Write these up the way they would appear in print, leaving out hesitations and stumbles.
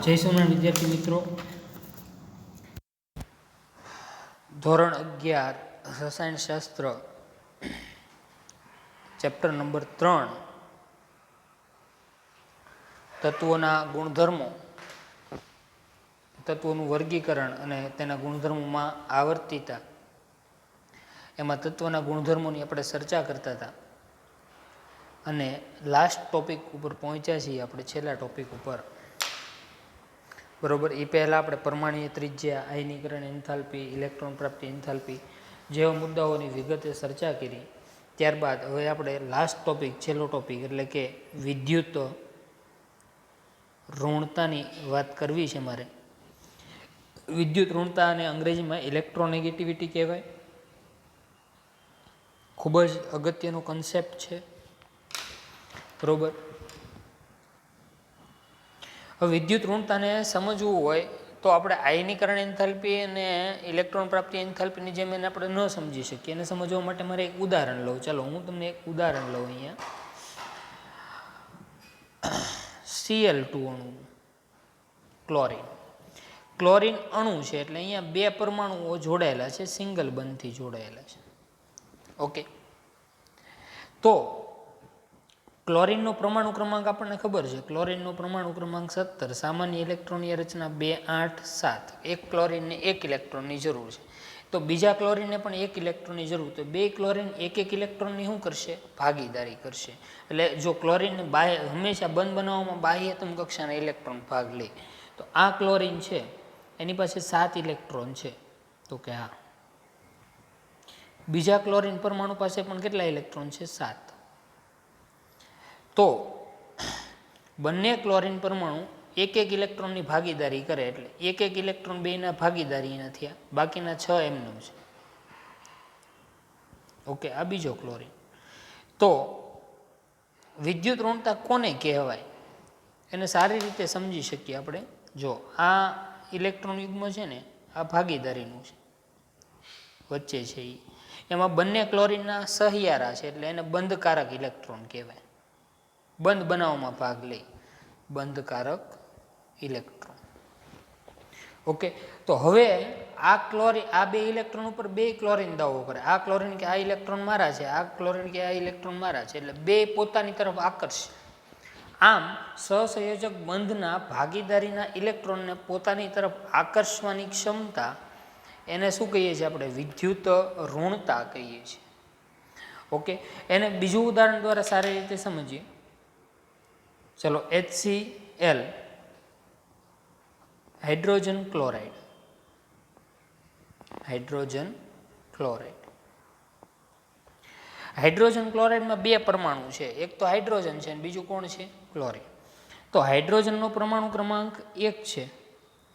જય સોમનાથ વિદ્યાર્થી મિત્રો, ધોરણ 11 રસાયણશાસ્ત્ર ચેપ્ટર નંબર 3 તત્વોના ગુણધર્મો, તત્વોનું વર્ગીકરણ અને તેના ગુણધર્મોમાં આવર્તિતા, એમાં તત્વના ગુણધર્મોની આપણે ચર્ચા કરતા હતા અને લાસ્ટ ટોપિક ઉપર પહોંચ્યા છીએ આપણે, છેલ્લા ટોપિક ઉપર. બરોબર. એ પહેલાં આપણે પરમાણ્વીય ત્રિજ્યા, આયનીકરણ એન્થાલ્પી, ઇલેક્ટ્રોન પ્રાપ્તિ એન્થાલ્પી જેવા મુદ્દાઓની વિગતે ચર્ચા કરી. ત્યારબાદ હવે આપણે લાસ્ટ ટોપિક, છેલ્લો ટોપિક એટલે કે વિદ્યુત ઋણતાની વાત કરવી છે મારે. વિદ્યુત ઋણતા અને અંગ્રેજીમાં ઇલેક્ટ્રોનેગેટિવિટી કહેવાય. ખૂબ જ અગત્યનો કન્સેપ્ટ છે. બરોબર. હવે વિદ્યુત ઋણતાને સમજવું હોય તો આપણે આયનીકરણ એન્થાલ્પી અને ઇલેક્ટ્રોન પ્રાપ્તિ એન્થાલ્પીની જેમ એને આપણે ન સમજી શકીએ. એને સમજવા માટે મારે એક ઉદાહરણ લઉં. ચાલો હું તમને એક ઉદાહરણ લઉં. અહીંયા Cl2 અણુ, ક્લોરીન અણુ છે એટલે અહીંયા બે પરમાણુઓ જોડાયેલા છે, સિંગલ બંધથી જોડાયેલા છે. ઓકે. તો ક્લોરીનનો પરમાણુ ક્રમાંક આપણને ખબર છે. ક્લોરીનનો પરમાણુ ક્રમાંક 17. સામાન્ય ઇલેક્ટ્રોનની રચના 2, 8, 7. એક ક્લોરીનને 1 ઇલેક્ટ્રોનની જરૂર છે. તો બીજા ક્લોરીનને પણ 1 ઇલેક્ટ્રોનની જરૂર. તો બે ક્લોરીન 1 ઇલેક્ટ્રોનની શું કરશે? ભાગીદારી કરશે. એટલે જો ક્લોરીનને હંમેશા બંધ બનાવવામાં બાહ્યતમ કક્ષાના ઇલેક્ટ્રોન ભાગ લે, તો આ ક્લોરીન છે એની પાસે 7 ઇલેક્ટ્રોન છે. તો કે હા. બીજા ક્લોરીન પરમાણુ પાસે પણ કેટલા ઇલેક્ટ્રોન છે? 7. તો બંને ક્લોરીન પરમાણુ 1 ઇલેક્ટ્રોનની ભાગીદારી કરે એટલે 1 ઇલેક્ટ્રોન બેના ભાગીદારીના થયા, બાકીના 6 એમનું છે. ઓકે. આ બીજો ક્લોરીન. તો વિદ્યુત ઋણતા કોને કહેવાય એને સારી રીતે સમજી શકીએ આપણે. જો આ ઇલેક્ટ્રોન યુગ્મ છે ને, આ ભાગીદારીનું છે, વચ્ચે છે એ. એમાં બંને ક્લોરીનના સહિયારા છે એટલે એને બંધકારક ઇલેક્ટ્રોન કહેવાય. બંધ બનાવવામાં ભાગ લે, બંધકારક ઇલેક્ટ્રોન. ઓકે. તો હવે આ બે ઇલેક્ટ્રોન ઉપર બે ક્લોરીન દાવો કરે. આ ક્લોરીન કે આ ઇલેક્ટ્રોન મારા છે, આ ક્લોરીન કે આ ઇલેક્ટ્રોન મારા છે, એટલે બે પોતાની તરફ આકર્ષે. આમ સહસંયોજક બંધના ભાગીદારીના ઇલેક્ટ્રોનને પોતાની તરફ આકર્ષવાની ક્ષમતા, એને શું કહીએ છીએ આપણે? વિદ્યુત ઋણતા કહીએ છીએ. ઓકે. એને બીજું ઉદાહરણ દ્વારા સારી રીતે સમજીએ. ચલો, HCl, હાઇડ્રોજન ક્લોરાઇડ. હાઇડ્રોજન ક્લોરાઇડમાં બે પરમાણુ છે. એક તો હાઇડ્રોજન છે અને બીજું કોણ છે? ક્લોરીન. તો હાઇડ્રોજનનો પરમાણુ ક્રમાંક 1 છે.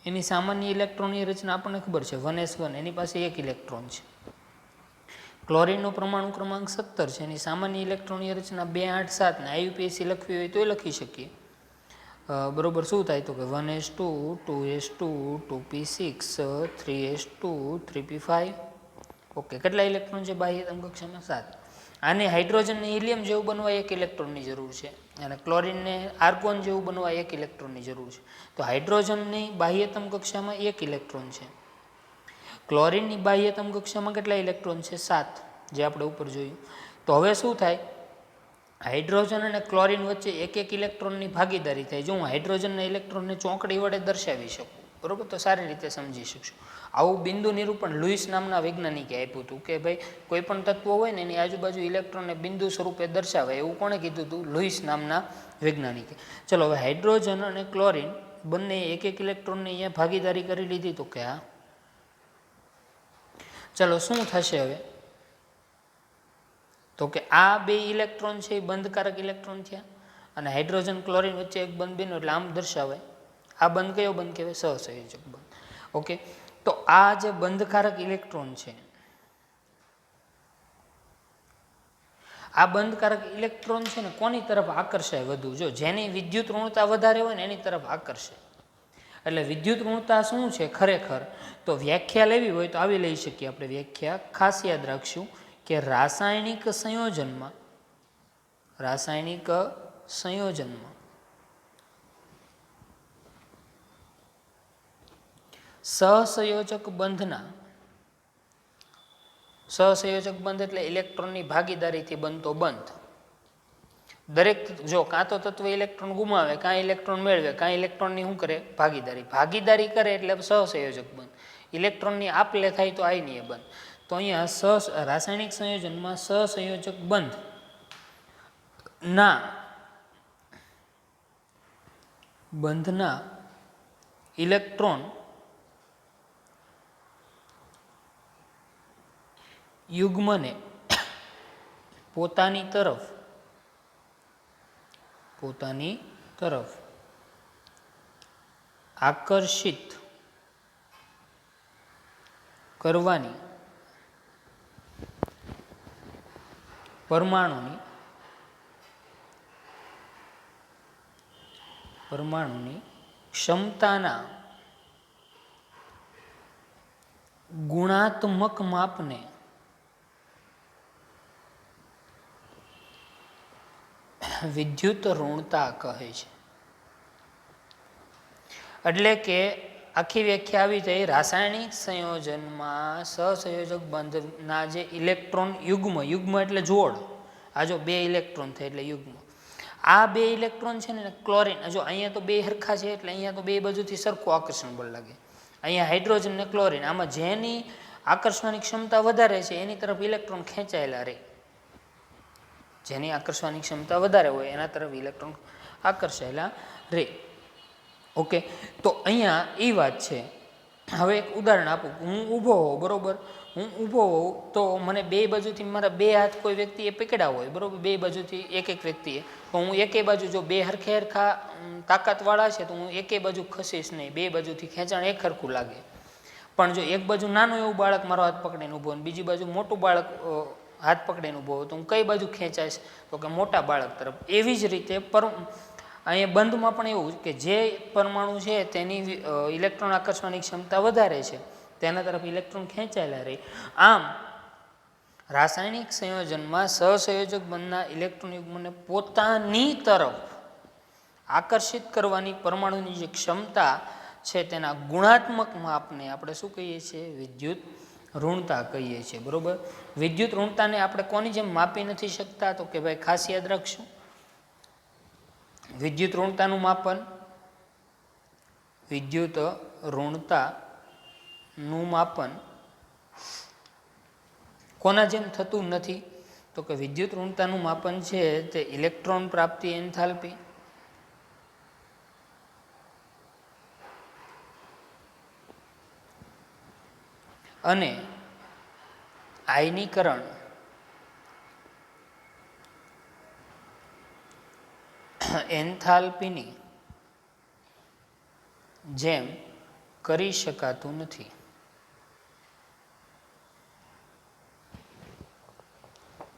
એની સામાન્ય ઇલેક્ટ્રોનની રચના આપણને ખબર છે, 1s1. એની પાસે 1 ઇલેક્ટ્રોન છે. ક્લોરીનનો પરમાણુ ક્રમાંક 17 છે. એની સામાન્ય ઇલેક્ટ્રોનની રચના 2, 8, 7. ને IUPAC લખવી હોય તો એ લખી શકીએ. બરોબર. શું થાય તો કે 1s2, 2s2, 2p6, 3s2, 3p5. Okay. કેટલા ઇલેક્ટ્રોન છે બાહ્યતમ કક્ષામાં? 7. આને હાઇડ્રોજનને હિલિયમ જેવું બનવા 1 ઇલેક્ટ્રોનની જરૂર છે અને ક્લોરીનને આર્ગોન જેવું બનવા 1 ઇલેક્ટ્રોનની જરૂર છે. તો હાઇડ્રોજનની બાહ્યતમ કક્ષામાં 1 ઇલેક્ટ્રોન છે. ક્લોરીનની બાહ્યતમ કક્ષામાં કેટલા ઇલેક્ટ્રોન છે? 7, જે આપણે ઉપર જોયું. તો હવે શું થાય? હાઇડ્રોજન અને ક્લોરીન વચ્ચે 1 ઇલેક્ટ્રોનની ભાગીદારી થાય. જો હું હાઇડ્રોજનના ઇલેક્ટ્રોનને ચોકડી વડે દર્શાવી શકું, બરોબર, તો સારી રીતે સમજી શકશું. આવું બિંદુ નિરૂપણ લુઈસ નામના વૈજ્ઞાનિકે આપ્યું હતું કે ભાઈ કોઈ પણ તત્વ હોય ને એની આજુબાજુ ઇલેક્ટ્રોનને બિંદુ સ્વરૂપે દર્શાવે. એવું કોણે કીધું હતું? લુઈસ નામના વૈજ્ઞાનિકે. ચલો, હવે હાઇડ્રોજન અને ક્લોરીન બંને 1 ઇલેક્ટ્રોનની અહીંયા ભાગીદારી કરી લીધી. તો કે હા. ચલો, શું થશે હવે? તો કે આ બે ઇલેક્ટ્રોન છે એ બંધકારક ઇલેક્ટ્રોન થયા અને હાઇડ્રોજન ક્લોરીન વચ્ચે એક બંધ બન્યો એટલે આમ દર્શાવાય. આ બંધ કયો બંધ કહેવાય? સહસંયોજક બંધ. ઓકે. તો આ જે બંધકારક ઇલેક્ટ્રોન છે, આ બંધકારક ઇલેક્ટ્રોન છે ને કોની તરફ આકર્ષાય વધુ? જો જેની વિદ્યુત ઋણતા વધારે હોય ને એની તરફ આકર્ષે. એટલે વિદ્યુત ઋણતા શું છે ખરેખર? તો વ્યાખ્યા લેવી હોય તો આવી લઈ શકીએ આપણે વ્યાખ્યા. ખાસ યાદ રાખશું કે રાસાયણિક સંયોજનમાં સહસંયોજક બંધના સહસંયોજક બંધ એટલે ઇલેક્ટ્રોનની ભાગીદારીથી બનતો બંધ. દરેક જો કાં તો તત્વ ઇલેક્ટ્રોન ગુમાવે, કાં ઇલેક્ટ્રોન મેળવે, કાં ઇલેક્ટ્રોનની શું કરે? ભાગીદારી કરે એટલે સહસંયોજક બંધ. ઇલેક્ટ્રોનની આપ લે થાય તો આયનીય બંધ. તો અહીંયા રાસાયણિક સંયોજનમાં સહસંયોજક બંધ ના બંધના ઇલેક્ટ્રોન યુગ્મને પોતાની તરફ આકર્ષિત કરવાની પરમાણુની ક્ષમતાના ગુણાત્મક માપને વિદ્યુત ઋણતા કહે છે. એટલે કે આખી વ્યાખ્યા આવી થઈ, રાસાયણિક સંયોજનમાં સહસંયોજક બંધના જે ઇલેક્ટ્રોન યુગ્મ એટલે જોડ, આ જો બે ઇલેક્ટ્રોન થાય એટલે યુગ્મ, આ બે ઇલેક્ટ્રોન છે ને ક્લોરીન, જો અહીંયા તો બે હરખા છે એટલે અહીંયા તો બે બાજુથી સરખું આકર્ષણ બળ લાગે. અહીંયા હાઇડ્રોજન ને ક્લોરીન, આમાં જેની આકર્ષવાની ક્ષમતા વધારે છે એની તરફ ઇલેક્ટ્રોન ખેંચાયેલા રહે. જેની આકર્ષવાની ક્ષમતા વધારે હોય એના તરફ ઇલેક્ટ્રોન આકર્ષાયેલા રહે. ઓકે, તો અહીંયા એ વાત છે. હવે એક ઉદાહરણ આપું. હું ઊભો હોઉં, બરોબર, હું ઊભો હોઉં તો મને બે બાજુથી મારા બે હાથ કોઈ વ્યક્તિએ પકડ્યા હોય, બરોબર, બે બાજુથી એક વ્યક્તિએ, તો હું એકે બાજુ જો બે હરખા તાકાતવાળા છે તો હું એકે બાજુ ખસીશ નહીં, બે બાજુથી ખેંચાણ એક હરખું લાગે. પણ જો એક બાજુ નાનું એવું બાળક મારો હાથ પકડીને ઊભો અને બીજી બાજુ મોટું બાળક હાથ પકડીને ઊભો હોય તો હું કઈ બાજુ ખેંચાઈશ? તો કે મોટા બાળક તરફ. એવી જ રીતે અહીંયા બંધમાં પણ એવું કે જે પરમાણુ છે તેની ઇલેક્ટ્રોન આકર્ષવાની ક્ષમતા વધારે છે તેના તરફ ઇલેક્ટ્રોન ખેંચાયેલા રહે. આમ રાસાયણિક સંયોજનમાં સહસંયોજક બંધના ઇલેક્ટ્રોન યુગ્મને પોતાની તરફ આકર્ષિત કરવાની પરમાણુની જે ક્ષમતા છે તેના ગુણાત્મક માપને આપણે શું કહીએ છીએ? વિદ્યુત ઋણતા કહીએ છીએ. બરોબર, વિદ્યુત ઋણતાને આપણે કોની જેમ માપી નથી શકતા? તો કે ભાઈ ખાસ યાદ રાખશું, વિદ્યુત ઋણતાનું માપન કોના જેમ થતું નથી? તો કે વિદ્યુત ઋણતાનું માપન છે તે ઇલેક્ટ્રોન પ્રાપ્તિ એન્થાલ્પી અને આયનીકરણ એન્થાલ્પીની જેમ કરી શકાતું નથી.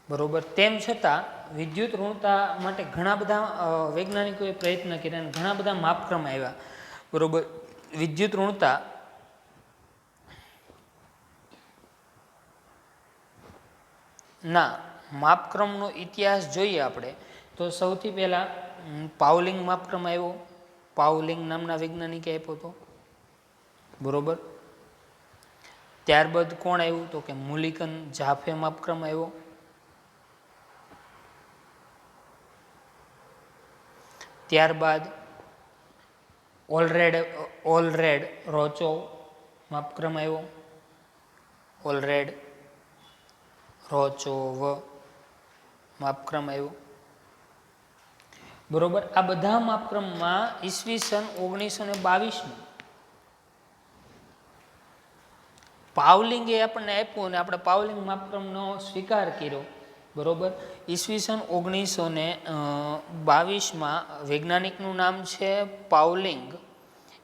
બરોબર, તેમ છતાં વિદ્યુત ઋણતા માટે ઘણા બધા વૈજ્ઞાનિકોએ પ્રયત્ન કર્યા અને ઘણા બધા માપક્રમ આવ્યા. બરોબર, વિદ્યુત ઋણતા ના માપક્રમનો ઇતિહાસ જોઈએ આપણે તો સૌથી પહેલાં પાઉલિંગ માપક્રમ આવ્યો. પાઉલિંગ નામના વૈજ્ઞાનિકે આપ્યો હતો. બરોબર, ત્યારબાદ કોણ આવ્યું? તો કે મુલિકન જાફે માપક્રમ આવ્યો. ત્યારબાદ ઓલરેડ રોચોવ માપક્રમ આવ્યો. ઓલરેડ રોચોવ માપક્રમ આવ્યો. બરોબર, આ બધા માપક્રમમાં ઈસવીસન 1922 પાવલિંગે આપણને આપ્યું અને આપણે પાવલિંગ માપક્રમનો સ્વીકાર કર્યો. બરોબર, ઈસવીસન 1922 વૈજ્ઞાનિકનું નામ છે પાવલિંગ.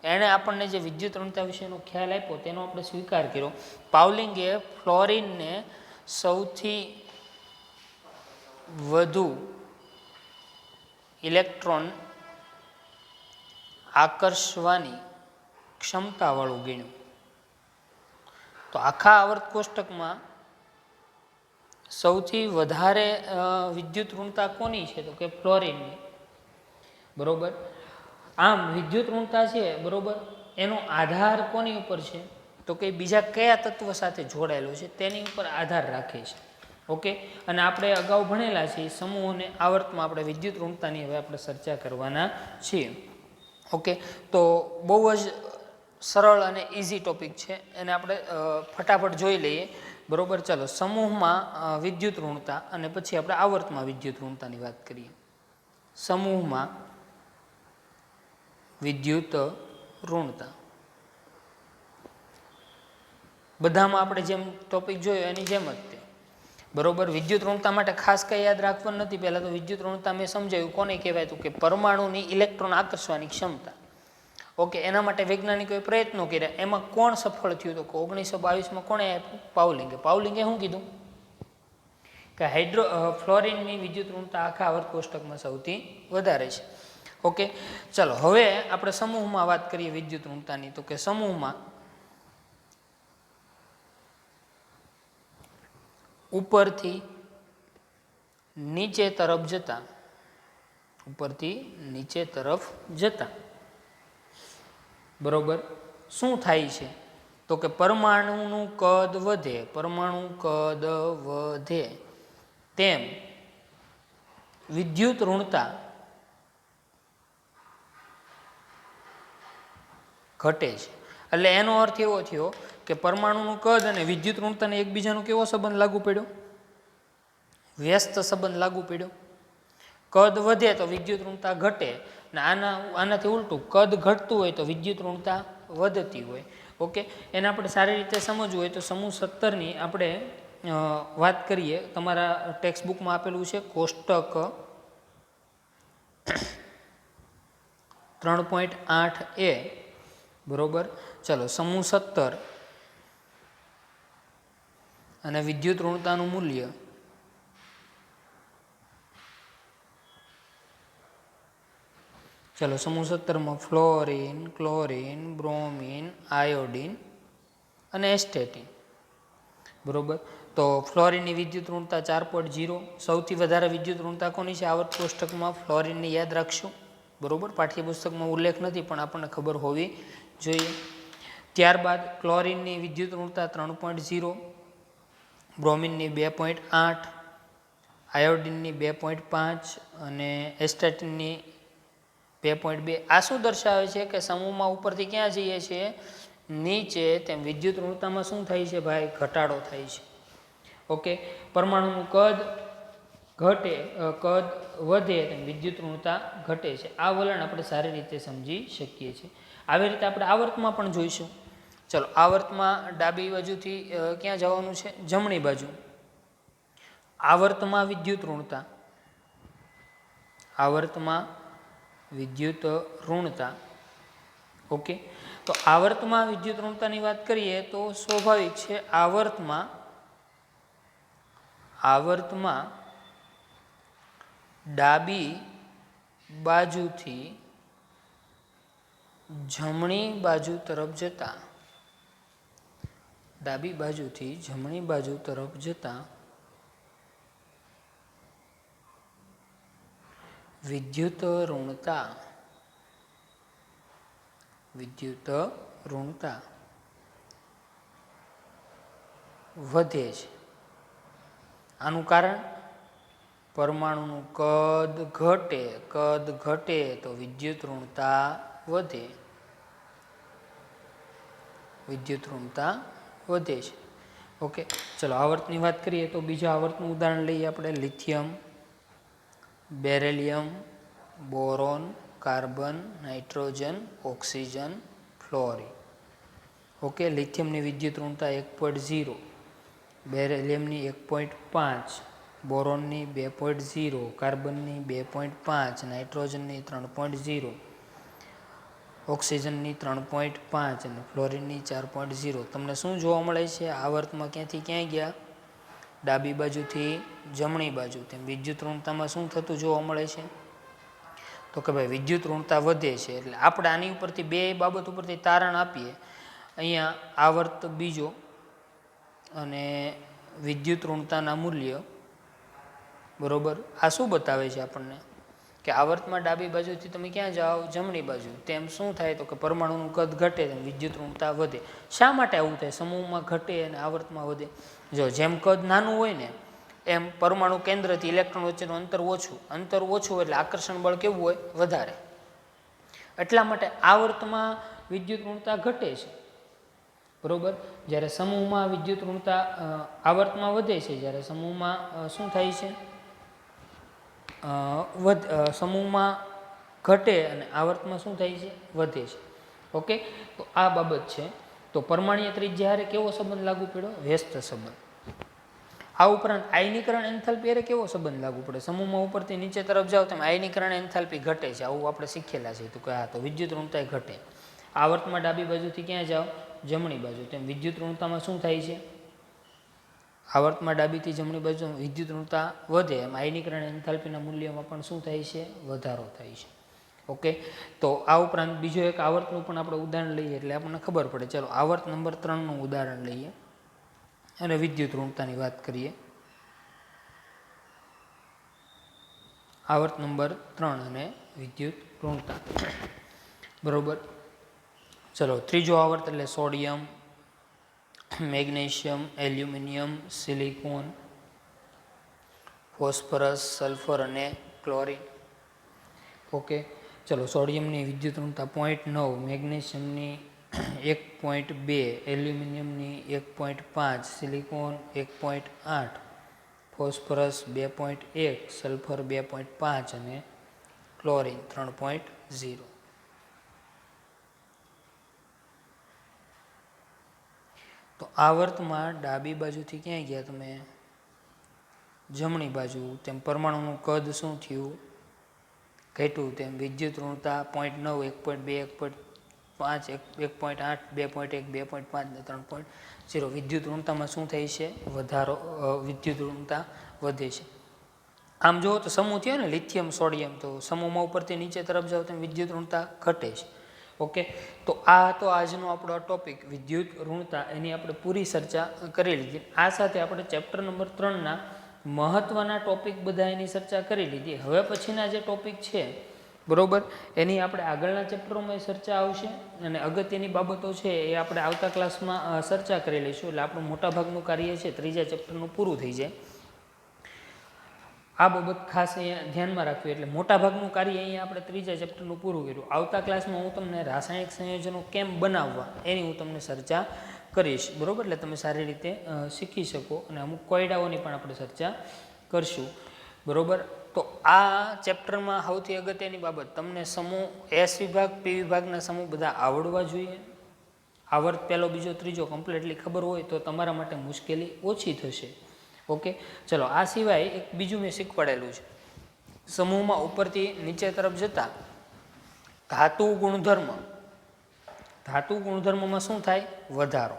એણે આપણને જે વિદ્યુત ઋણતા વિશેનો ખ્યાલ આપ્યો તેનો આપણે સ્વીકાર કર્યો. પાવલિંગે ફ્લોરિનને સૌથી વધુ ઇલેક્ટ્રોન આકર્ષવાની ક્ષમતાવાળું ગણ્યું. તો આખા આવર્ત કોષ્ટકમાં સૌથી વધારે વિદ્યુત ઋણતા કોની છે? તો કે ફ્લોરિનની. બરોબર, આમ વિદ્યુત ઋણતા છે, બરોબર, એનો આધાર કોની ઉપર છે તો કે બીજા કયા તત્વ સાથે જોડાયેલો છે તેની ઉપર આધાર રાખે છે. ઓકે, અને આપણે અગાઉ ભણેલા છીએ સમૂહ અને આવર્તમાં આપણે વિદ્યુત ઋણતાની હવે આપણે ચર્ચા કરવાના છીએ. ઓકે, તો બહુ જ સરળ અને ઇઝી ટોપિક છે, એને આપણે ફટાફટ જોઈ લઈએ. બરોબર, ચાલો સમૂહમાં વિદ્યુત ઋણતા અને પછી આપણે આવર્તમાં વિદ્યુત ઋણતાની વાત કરીએ. સમૂહમાં વિદ્યુત ઋણતા બધામાં આપણે જેમ ટોપિક જોયો એની જેમ જ તે. બરોબર, વિદ્યુત ઋણતા માટે ખાસ કંઈ યાદ રાખવાનું નથી. પહેલાં તો વિદ્યુત ઋણતા મેં સમજાવ્યું કોને કહેવાય હતું કે પરમાણુની ઇલેક્ટ્રોન આકર્ષવાની ક્ષમતા. ઓકે, એના માટે વૈજ્ઞાનિકોએ પ્રયત્નો કર્યા. એમાં કોણ સફળ થયું તો કે 1922માં કોણે આપ્યું? પાઉલિંગે. પાઉલિંગે શું કીધું કે ફ્લોરિનની વિદ્યુત ઋણતા આખા આવર્ત કોષ્ટકમાં સૌથી વધારે છે. ઓકે, ચલો હવે આપણે સમૂહમાં વાત કરીએ વિદ્યુત ઋણતાની. તો કે સમૂહમાં ઉપરથી નીચે તરફ જતા બરોબર શું થાય છે તો કે પરમાણુનું કદ વધે તેમ વિદ્યુત ઋણતા ઘટે છે. એટલે એનો અર્થ એવો થયો કે પરમાણુનું કદ અને વિદ્યુત ઋણતાને એકબીજાનો કેવો સંબંધ લાગુ પડ્યો? વ્યસ્ત સંબંધ લાગુ પડ્યો. કદ વધે તો વિદ્યુત ઋણતા ઘટે, ને આનાથી ઉલટું કદ ઘટતું હોય તો વિદ્યુત ઋણતા વધતી હોય. ઓકે, એને આપણે સારી રીતે સમજવું હોય તો સમૂહ 17ની આપણે વાત કરીએ. તમારા ટેક્સ્ટ બુકમાં આપેલું છે કોષ્ટક 3.8a. બરોબર, ચલો સમૂહ 17 અને વિદ્યુત ઋણતાનું મૂલ્ય. ચલો સમૂહ 17માં ફ્લોરિન, ક્લોરિન, બ્રોમિન, આયોડિન અને એસ્ટેટિન. બરોબર, તો ફ્લોરિનની વિદ્યુત ઋણતા 4.0. સૌથી વધારે વિદ્યુત ઋણતા કોની છે આવર્ત કોષ્ટકમાં? ફ્લોરિનની યાદ રાખશું. બરોબર, પાઠ્યપુસ્તકમાં ઉલ્લેખ નથી પણ આપણને ખબર હોવી જોઈએ. ત્યારબાદ ક્લોરિનની વિદ્યુત ઋણતા 3.0, બ્રોમિનની 2.8, આયોડિનની 2.5 અને એસ્ટેટિનની 2.2. આ શું દર્શાવે છે કે સમૂહમાં ઉપરથી ક્યાં જઈએ છીએ? નીચે, તેમ વિદ્યુત ઋણતામાં શું થાય છે ભાઈ? ઘટાડો થાય છે. ઓકે, પરમાણુનું કદ વધે તેમ વિદ્યુત ઋણતા ઘટે છે. આ વલણ આપણે સારી રીતે સમજી શકીએ છીએ. આવી રીતે આપણે આવર્તમાં પણ જોઈશું. ચલો આવર્તમાં ડાબી બાજુથી ક્યાં જવાનું છે? જમણી બાજુ. આવર્તમાં વિદ્યુત ઋણતા. ઓકે, તો આવર્તમાં વિદ્યુત ઋણતાની વાત કરીએ તો સ્વાભાવિક છે આવર્તમાં ડાબી બાજુથી જમણી બાજુ તરફ જતા વિદ્યુત ઋણતા વધે છે. આનું કારણ પરમાણુનું કદ ઘટે તો વિદ્યુત ઋણતા વધે છે. ઓકે, ચલો આવર્તની વાત કરીએ તો બીજા આવર્તનું ઉદાહરણ લઈએ આપણે. Lithium, beryllium, boron, carbon, nitrogen, oxygen, fluorine. Okay, લિથિયમની વિદ્યુત ઋણતા 1.0, બેરેલિયમની 1.5, બોરોનની 2.0, કાર્બનની 2.5, નાઇટ્રોજનની 3.0, ઓક્સિજનની 3.5 અને ફ્લોરિનની 4.0. તમને શું જોવા મળે છે? આવર્તમાં ક્યાંથી ક્યાંય ગયા? ડાબી બાજુથી જમણી બાજુ. તેમ વિદ્યુત ઋણતામાં શું થતું જોવા મળે છે? તો કે ભાઈ વિદ્યુત ઋણતા વધે છે. એટલે આપણે આની ઉપરથી બે બાબત ઉપરથી તારણ આપીએ. અહીંયા આવર્ત બીજો અને વિદ્યુત ઋણતાના મૂલ્ય. બરોબર, આ શું બતાવે છે આપણને કે આવર્તમાં ડાબી બાજુથી તમે ક્યાં જાઓ? જમણી બાજુ. તેમ શું થાય? તો કે પરમાણુનું કદ ઘટે તેમ વિદ્યુત ઋણતા વધે. શા માટે આવું થાય? સમૂહમાં ઘટે અને આવર્તમાં વધે. જો જેમ કદ નાનું હોય ને એમ પરમાણુ કેન્દ્રથી ઇલેક્ટ્રોન વચ્ચેનું અંતર ઓછું એટલે આકર્ષણ બળ કેવું હોય? વધારે. એટલા માટે આવર્તમાં વિદ્યુત ઋણતા ઘટે છે, બરોબર. જ્યારે સમૂહમાં વિદ્યુત ઋણતા આવર્તમાં વધે છે, જ્યારે સમૂહમાં શું થાય છે? સમૂહમાં ઘટે અને આવર્તમાં શું થાય છે? વધે છે. ઓકે, તો આ બાબત છે. તો પરમાણ્વીય ત્રિજ્યા હારે કેવો સંબંધ લાગુ પડ્યો? વ્યસ્ત સંબંધ. આ ઉપરાંત આયનીકરણ એન્થાલ્પી હારે કેવો સંબંધ લાગુ પડે? સમૂહમાં ઉપરથી નીચે તરફ જાઓ તેમ આયનીકરણ એન્થાલ્પી ઘટે છે, આવું આપણે શીખેલા છે. તો કે હા, તો વિદ્યુત ઋણતા ઘટે. આવર્તમાં ડાબી બાજુથી ક્યાં જાઓ? જમણી બાજુ. તેમ વિદ્યુત ઋણતામાં શું થાય છે? આવર્તમાં ડાબીથી જમણી બાજુ વિદ્યુત ઋણતા વધે એમ આયનીકરણ એન્થાલ્પીના મૂલ્યમાં પણ શું થાય છે? વધારો થાય છે. ઓકે, તો આ ઉપરાંત બીજો એક આવર્તનું પણ આપણે ઉદાહરણ લઈએ એટલે આપણને ખબર પડે. ચાલો આવર્ત નંબર 3નું ઉદાહરણ લઈએ અને વિદ્યુત ઋણતાની વાત કરીએ. આવર્ત નંબર 3 અને વિદ્યુત ઋણતા, બરોબર. ચલો ત્રીજો આવર્ત એટલે sodium, magnesium, aluminium, silicon, phosphorus, sulphur અને ક્લોરિન. ઓકે, ચલો સોડિયમની વિદ્યુત ઋણતા 0.9, મેગ્નેશિયમની 1.2, એલ્યુમિનિયમની 1.5, સિલિકોન 1.8, ફોસ્ફરસ 2.1, સલ્ફર 2.5 અને ક્લોરિન 3.0. તો આવર્તમાં ડાબી બાજુથી ક્યાંય ગયા તમે? જમણી બાજુ. તેમ પરમાણુનું કદ શું થયું? ઘટ્યું. તેમ વિદ્યુત ઋણતા 0.9, 1.2, 1.5, 1.8, 2.1, 2.5 ને 3.0. વિદ્યુત ઋણતામાં શું થાય છે? વધારો. વિદ્યુત ઋણતા વધે છે. આમ જુઓ તો સમૂહ થયો ને લિથિયમ સોડિયમ, તો સમૂહમાં ઉપરથી નીચે તરફ જાઓ તેમ વિદ્યુત ઋણતા ઘટે છે. ઓકે, તો આ તો આજનો આપણો ટોપિક વિદ્યુત ઋણતા, એની આપણે પૂરી ચર્ચા કરી લીધી. આ સાથે આપણે ચેપ્ટર નંબર 3ના મહત્વના ટોપિક બધા એની ચર્ચા કરી લીધી. હવે પછીના જે ટોપિક છે, બરોબર, એની આપણે આગળના ચેપ્ટરોમાં ચર્ચા આવશે અને અગત્યની બાબતો છે એ આપણે આવતા ક્લાસમાં ચર્ચા કરી લઈશું. એટલે આપણું મોટાભાગનું કાર્ય છે ત્રીજા ચેપ્ટરનું પૂરું થઈ જાય. આ બાબત ખાસ અહીંયા ધ્યાનમાં રાખવી. એટલે મોટાભાગનું કાર્ય અહીંયા આપણે ત્રીજા ચેપ્ટરનું પૂરું કર્યું. આવતા ક્લાસમાં હું તમને રાસાયણિક સંયોજનો કેમ બનાવવા એની હું તમને ચર્ચા કરીશ, બરોબર. એટલે તમે સારી રીતે શીખી શકો અને અમુક કોયડાઓની પણ આપણે ચર્ચા કરશું, બરોબર. તો આ ચેપ્ટરમાં સૌથી અગત્યની બાબત, તમને સમૂહ એસ વિભાગ, પી વિભાગના સમૂહ બધા આવડવા જોઈએ. આવર્ત પહેલો, બીજો, ત્રીજો કમ્પ્લીટલી ખબર હોય તો તમારા માટે મુશ્કેલી ઓછી થશે. ઓકે, ચલો આ સિવાય એક બીજું મેં શીખવાડેલું છે. સમૂહમાં ઉપરથી નીચે તરફ જતા ધાતુ ગુણધર્મ, ધાતુ ગુણધર્મમાં શું થાય? વધારો.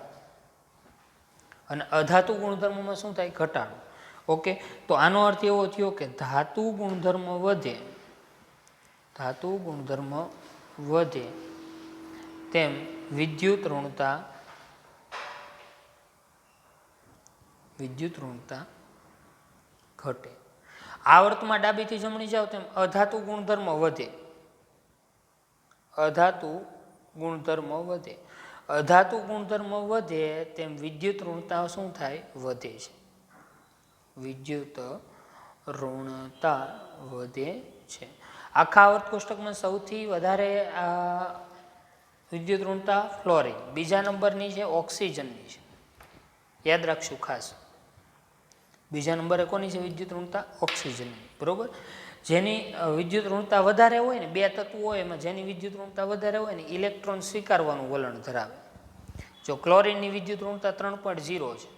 અને અધાતુ ગુણધર્મમાં શું થાય? ઘટાડો. ઓકે, તો આનો અર્થ એવો થયો કે ધાતુ ગુણધર્મ વધે, ધાતુ ગુણધર્મ વધે તેમ વિદ્યુત ઋણતા ઘટે. આવર્તમાં ડાબીથી જમણી જાઓ તેમ અધાતુ ગુણધર્મ વધે, અધાતુ ગુણધર્મ વધે. અધાતુ ગુણધર્મ વધે તેમ વિદ્યુત ઋણતા શું થાય? વધે છે. વિદ્યુત ઋણતા વધે છે. આખા આવર્ત કોષ્ટકમાં સૌથી વધારે વિદ્યુત ઋણતા ફ્લોરિન, બીજા નંબરની છે ઓક્સિજનની છે, યાદ રાખશું ખાસ. બીજા નંબરે કોની છે વિદ્યુત ઋણતા? ઓક્સિજનની, બરોબર. જેની વિદ્યુત ઋણતા વધારે હોય ને, બે તત્વો હોય એમાં જેની વિદ્યુત ઋણતા વધારે હોય ને ઇલેક્ટ્રોન સ્વીકારવાનું વલણ ધરાવે. જો ક્લોરિનની વિદ્યુત ઋણતા 3.0 છે,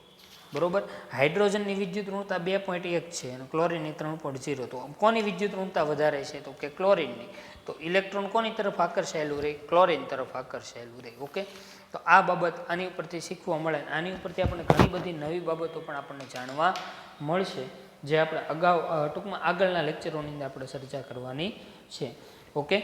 બરોબર. હાઇડ્રોજનની વિદ્યુત ઋણતા 2.1 છે અને ક્લોરિનની 3.0. તો કોની વિદ્યુત ઋણતા વધારે છે? તો કે ક્લોરિનની. તો ઇલેક્ટ્રોન કોની તરફ આકર્ષાયેલું રહે? ક્લોરિન તરફ આકર્ષાયેલું રહે. ઓકે, તો આ બાબત આની ઉપરથી શીખવા મળે. આની ઉપરથી આપણને ઘણી બધી નવી બાબતો પણ આપણને જાણવા મળશે, જે આપણે અગાઉ ટૂંકમાં આગળના લેક્ચરોની અંદર આપણે ચર્ચા કરવાની છે. ઓકે,